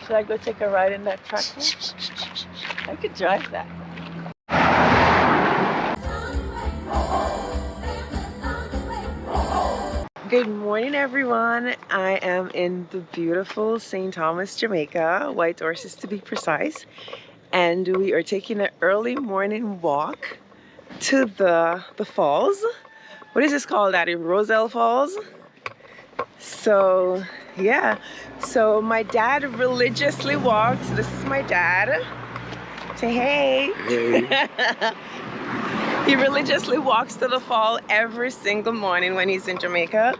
Should I go take a ride in that tractor? I could drive that. Good morning, everyone. I am in the beautiful St. Thomas, Jamaica, White Horses to be precise. And we are taking an early morning walk to the falls. What is this called, Daddy? Roselle Falls? So, yeah. So my dad religiously walks. This is my dad. Say hey. Hey. He religiously walks to the fall every single morning when he's in Jamaica.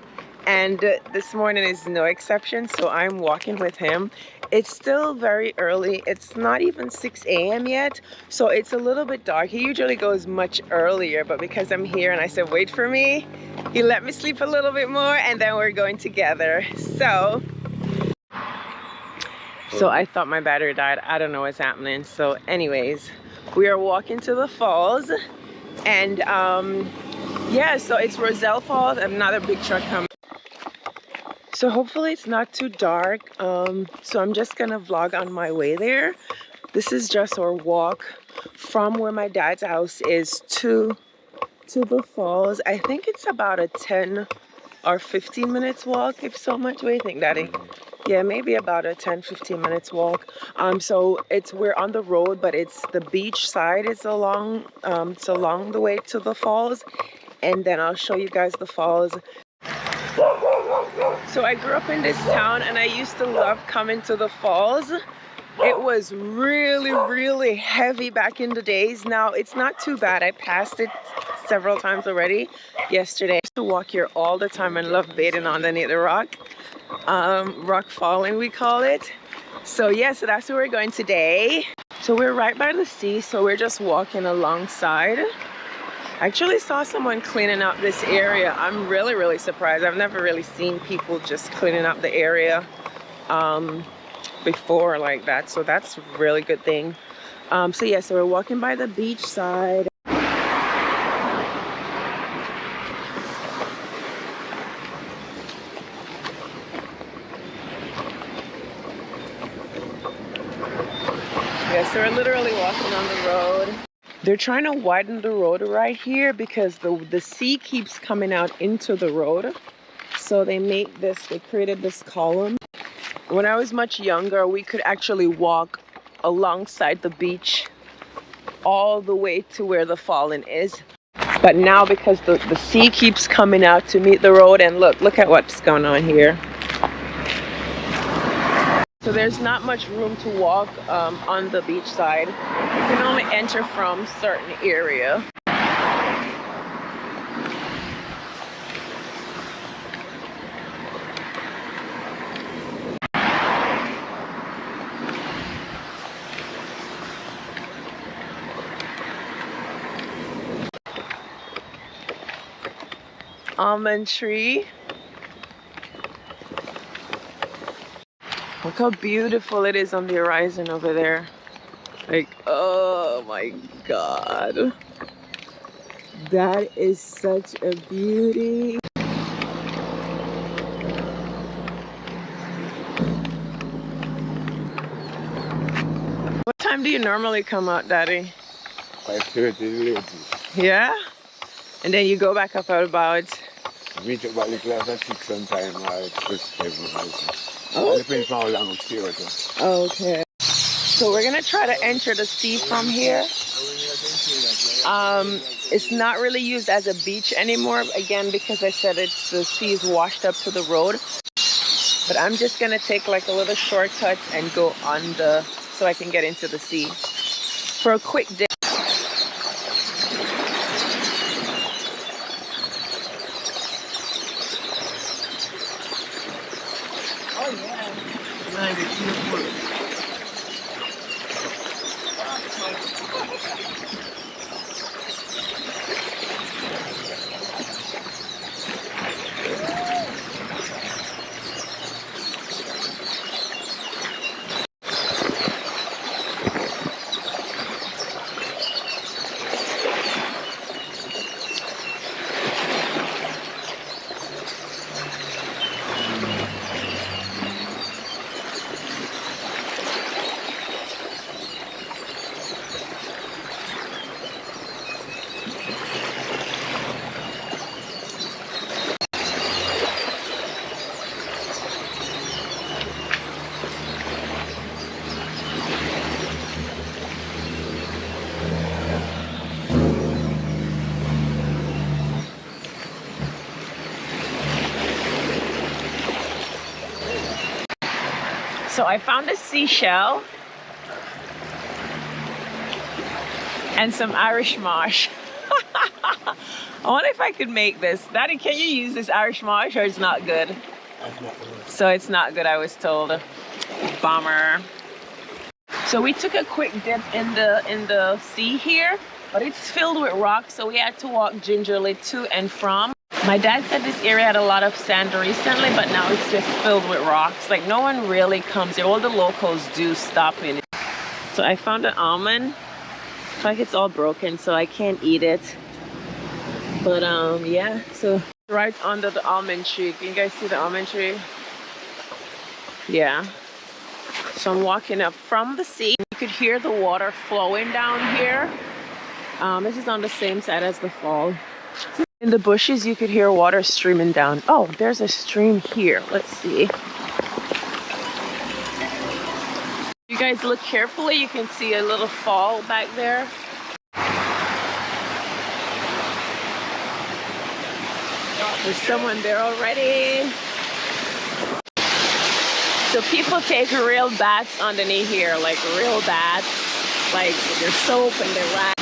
And this morning is no exception, so I'm walking with him. It's still very early. It's not even 6 a.m. yet, so it's a little bit dark. He usually goes much earlier, but because I'm here and I said, wait for me, he let me sleep a little bit more, and then we're going together. So I thought my battery died. I don't know what's happening. So anyways, we are walking to the falls. And yeah, so it's Roselle Falls. Another big truck coming. So hopefully it's not too dark. So I'm just gonna vlog on my way there. This is just our walk from where my dad's house is to the falls. I think it's about a 10 or 15 minutes walk, if so much. What do you think, Daddy? Yeah, maybe about a 10-15 minutes walk. So we're on the road, but it's the beach side. It's along the way to the falls, and then I'll show you guys the falls. So I grew up in this town, and I used to love coming to the falls. It was really, really heavy back in the days. Now it's not too bad. I passed it several times already yesterday. I used to walk here all the time and love bathing underneath the rock. Rock falling, we call it. So yeah, so that's where we're going today. So we're right by the sea, so we're just walking alongside. I actually saw someone cleaning up this area. I'm really, really surprised. I've never really seen people just cleaning up the area before like that, so that's a really good thing. So yeah, so we're walking by the beach side. Yeah, so we're literally walking on the road. They're trying to widen the road right here because the sea keeps coming out into the road. So they created this column. When I was much younger, we could actually walk alongside the beach all the way to where the fallen is. But now because the sea keeps coming out to meet the road, and look at what's going on here. So there's not much room to walk on the beach side. You can only enter from certain area. Almond tree. Look how beautiful it is on the horizon over there. Like, oh my God. That is such a beauty. What time do you normally come out, Daddy? 5:30 late. Yeah? And then you go back up at about? Meet up about little after 6 sometime, or just 7. Oh. Depends on how long we stay with us. Okay. So we're gonna try to enter the sea from here. It's not really used as a beach anymore, again, because I said the sea is washed up to the road. But I'm just gonna take like a little shortcut and go so I can get into the sea for a quick dip. Oh yeah. So I found a seashell and some Irish marsh. I wonder if I could make this. Daddy, can you use this Irish marsh or it's not good? That's not good. So it's not good, I was told. Bummer. So we took a quick dip in the sea here, but it's filled with rocks, so we had to walk gingerly to and from. My dad said this area had a lot of sand recently, but now it's just filled with rocks. Like no one really comes here. All the locals do stop in it. So I found an almond. It's like it's all broken, so I can't eat it. But yeah, so right under the almond tree. Can you guys see the almond tree? Yeah. So I'm walking up from the sea. You could hear the water flowing down here. This is on the same side as the fall. In the bushes, you could hear water streaming down. Oh, there's a stream here. Let's see. You guys look carefully. You can see a little fall back there. There's someone there already. So people take real baths underneath here, like real baths, like with their soap and their wax.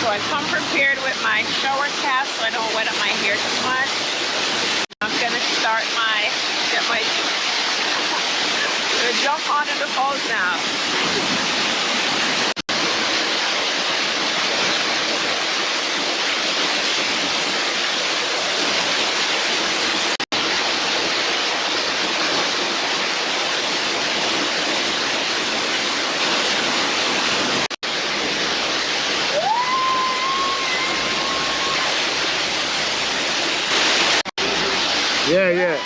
So I come prepared with my shower cap so I don't wet up my hair too much. I'm gonna start gonna jump onto the falls now. Yeah.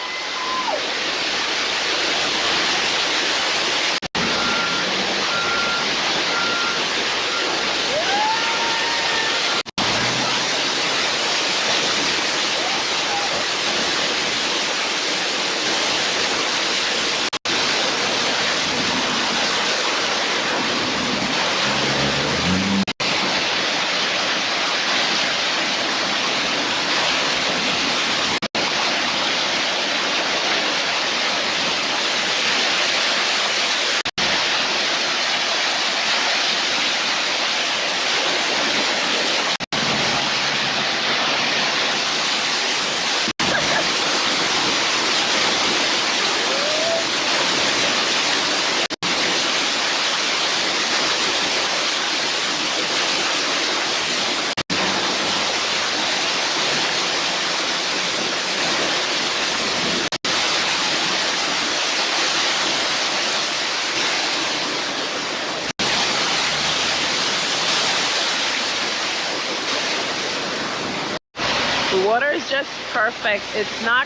The water is just perfect. It's not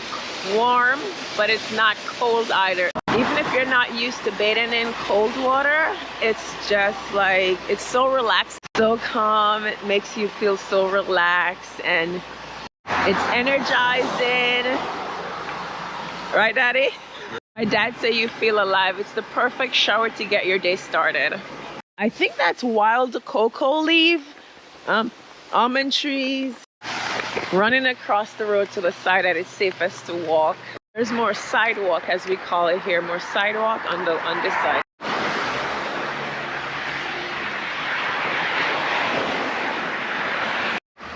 warm, but it's not cold either. Even if you're not used to bathing in cold water, it's just like, it's so relaxed, so calm. It makes you feel so relaxed and it's energizing. Right, Daddy? My dad said you feel alive. It's the perfect shower to get your day started. I think that's wild cocoa leaf, almond trees. Running across the road to the side that is safest to walk. There's more sidewalk, as we call it here, more sidewalk on this side.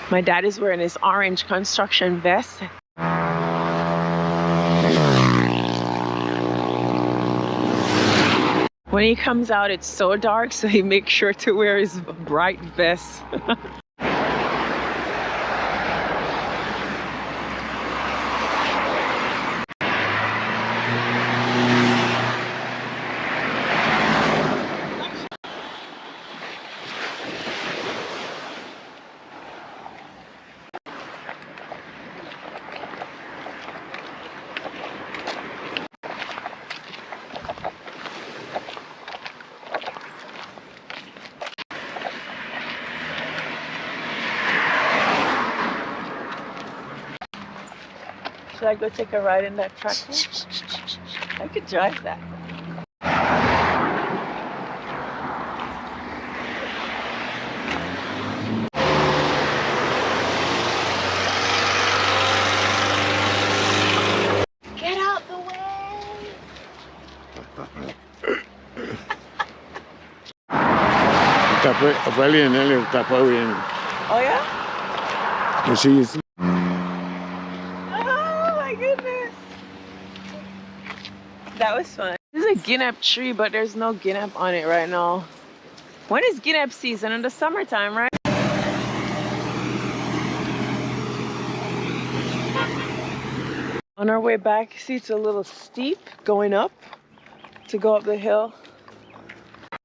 My dad is wearing his orange construction vest. When he comes out, it's so dark, so he makes sure to wear his bright vest. Should I go take a ride in that tractor? I could drive that. valley and then top away. Oh yeah? You see? Oh my goodness. That was fun. This is a guinea tree, but there's no guinea on it right now. When is guinea season? In the summertime, right? On our way back, see it's a little steep going up to go up the hill.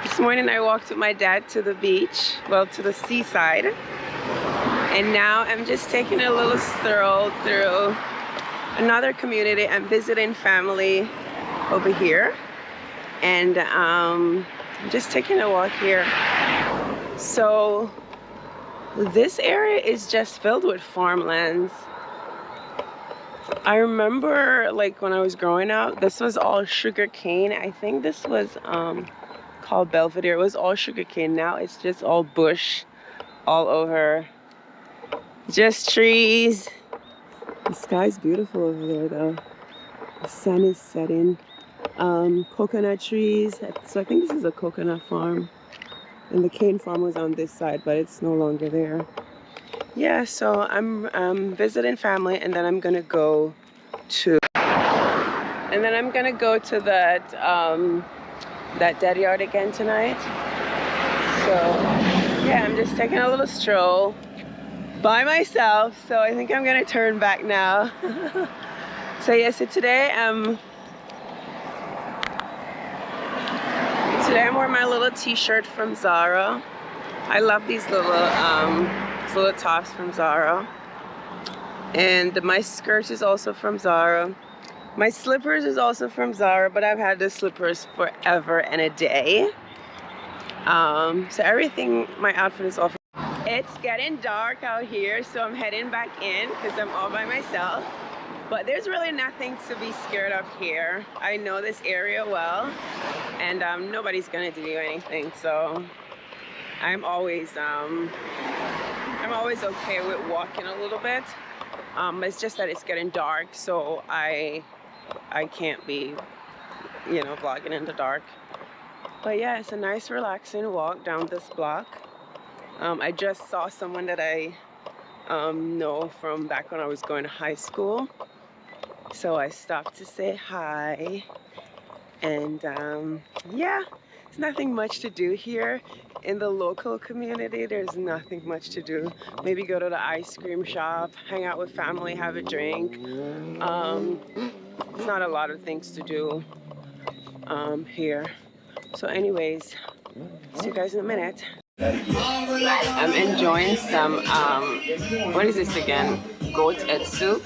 This morning I walked with my dad to the beach, well, to the seaside. And now I'm just taking a little stroll through another community. I'm visiting family over here. And I'm just taking a walk here. So this area is just filled with farmlands. I remember like when I was growing up, this was all sugar cane. I think this was called Belvedere. It was all sugar cane. Now it's just all bush all over. Just trees. The sky's beautiful over there though. The sun is setting. Coconut trees. So I think this is a coconut farm. And the cane farm was on this side, but it's no longer there. Yeah, so I'm visiting family, and then I'm gonna go to that that dead yard again tonight. So yeah, I'm just taking a little stroll by myself. So I think I'm gonna turn back now. So yeah, so today I'm wearing my little t-shirt from Zara. I love these little tops from Zara. And my skirt is also from Zara. My slippers is also from Zara, but I've had the slippers forever and a day. So everything, my outfit is all from. It's getting dark out here, so I'm heading back in because I'm all by myself. But there's really nothing to be scared of here. I know this area well, and nobody's gonna do anything. So I'm always okay with walking a little bit. It's just that it's getting dark, so I can't be, you know, vlogging in the dark. But yeah, it's a nice relaxing walk down this block. I just saw someone that I know from back when I was going to high school. So I stopped to say hi. And yeah, there's nothing much to do here. In the local community, there's nothing much to do. Maybe go to the ice cream shop, hang out with family, have a drink. There's not a lot of things to do here. So anyways, see you guys in a minute. I'm enjoying some, what is this again? Goat's head soup.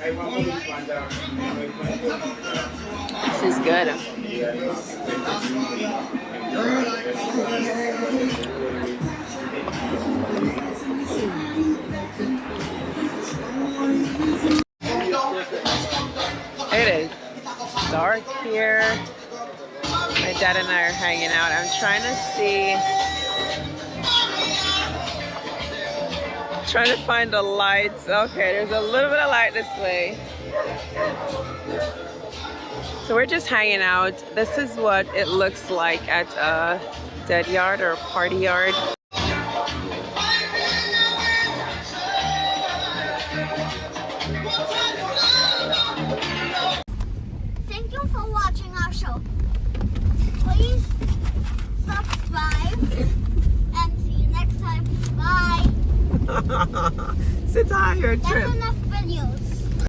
This is good. It is dark here. My dad and I are hanging out. I'm trying to find the lights. Okay, there's a little bit of light this way. So we're just hanging out. This is what it looks like at a dead yard or a party yard. Thank you for watching our show. Please subscribe and see you next time. Bye. Sit on your That's trip. enough videos.